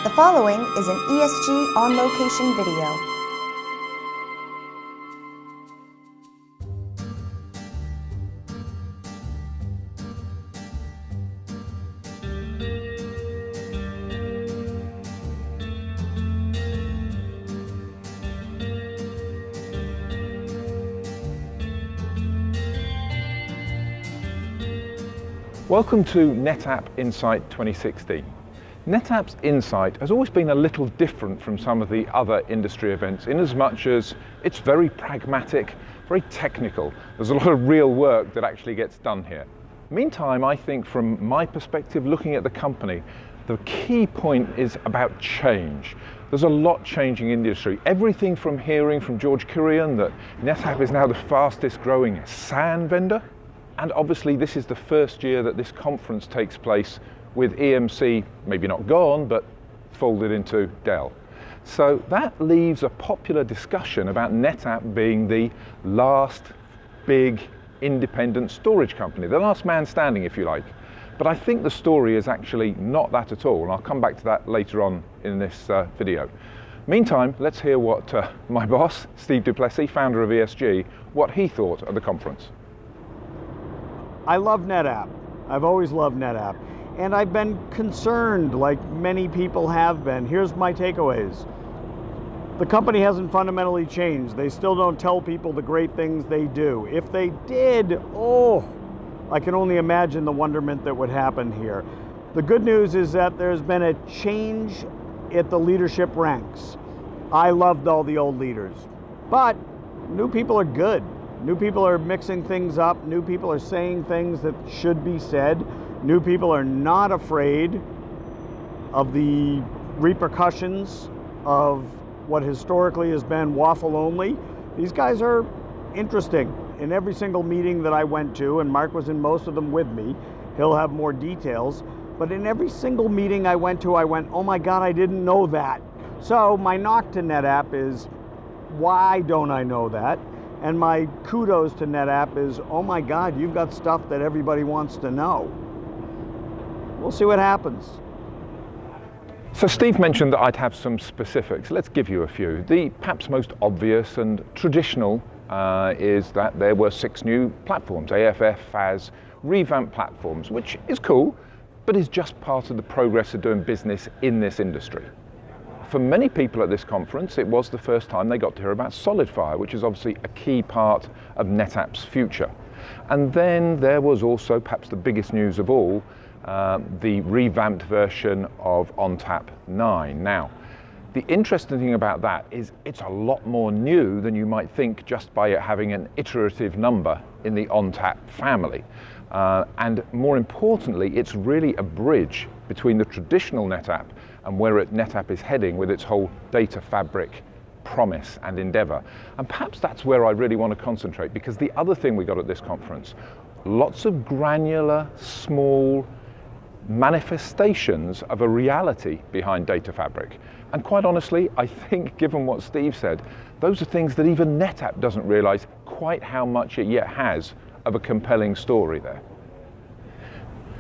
The following is an ESG On Location video. Welcome to NetApp Insight 2016. NetApp's Insight has always been a little different from some of the other industry events in as much as it's very pragmatic, very technical. There's a lot of real work that actually gets done here. Meantime, I think from my perspective, looking at the company, the key point is about change. There's a lot changing in the industry. Everything from hearing from George Kurian that NetApp is now the fastest growing SAN vendor. And obviously this is the first year that this conference takes place with EMC, maybe not gone, but folded into Dell. So that leaves a popular discussion about NetApp being the last big independent storage company, the last man standing, if you like. But I think the story is actually not that at all, and I'll come back to that later on in this video. Meantime, let's hear what my boss, Steve Duplessie, founder of ESG, what he thought of the conference. I love NetApp. I've always loved NetApp. And I've been concerned, like many people have been. Here's my takeaways. The company hasn't fundamentally changed. They still don't tell people the great things they do. If they did, I can only imagine the wonderment that would happen here. The good news is that there's been a change at the leadership ranks. I loved all the old leaders, but new people are good. New people are mixing things up. New people are saying things that should be said. New people are not afraid of the repercussions of what historically has been waffle only. These guys are interesting. In every single meeting that I went to, and Mark was in most of them with me, he'll have more details, but in every single meeting I went to, I went, oh my God, I didn't know that. So my knock to NetApp is, why don't I know that? And my kudos to NetApp is, oh my God, you've got stuff that everybody wants to know. We'll see what happens. So Steve mentioned that I'd have some specifics. Let's give you a few. The perhaps most obvious and traditional is that there were 6 new platforms, AFF, FAS, revamped platforms, which is cool, but is just part of the progress of doing business in this industry. For many people at this conference, it was the first time they got to hear about SolidFire, which is obviously a key part of NetApp's future. And then there was also, perhaps the biggest news of all, the revamped version of ONTAP 9. Now, the interesting thing about that is it's a lot more new than you might think just by it having an iterative number in the ONTAP family. And more importantly, it's really a bridge between the traditional NetApp and where NetApp is heading with its whole data fabric promise and endeavor. And perhaps that's where I really want to concentrate, because the other thing we got at this conference, lots of granular, small manifestations of a reality behind data fabric. And quite honestly, I think given what Steve said, those are things that even NetApp doesn't realize quite how much it yet has of a compelling story there.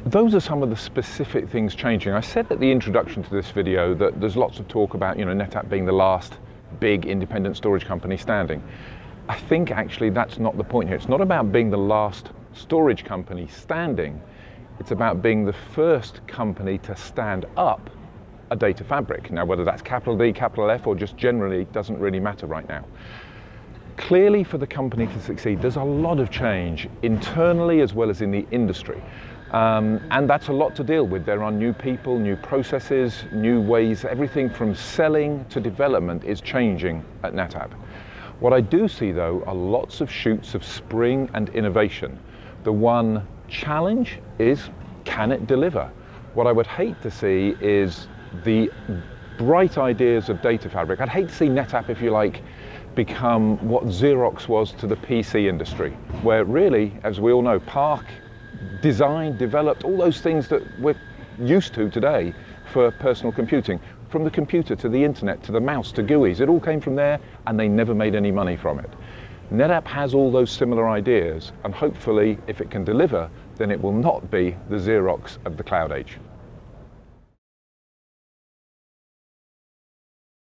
Those are some of the specific things changing. I said at the introduction to this video that there's lots of talk about, NetApp being the last big independent storage company standing. I think actually that's not the point here. It's not about being the last storage company standing. It's about being the first company to stand up a data fabric. Now, whether that's capital D, capital F, or just generally, doesn't really matter right now. Clearly, for the company to succeed, there's a lot of change internally as well as in the industry. And that's a lot to deal with. There are new people, new processes, new ways. Everything from selling to development is changing at NetApp. What I do see, though, are lots of shoots of spring and innovation. The one challenge is, can it deliver? What I would hate to see is the bright ideas of data fabric. I'd hate to see NetApp, if you like, become what Xerox was to the PC industry, where really, as we all know, PARC designed, developed all those things that we're used to today for personal computing. From the computer to the internet to the mouse to GUIs, it all came from there, and they never made any money from it. NetApp has all those similar ideas, and hopefully, if it can deliver, then it will not be the Xerox of the cloud age.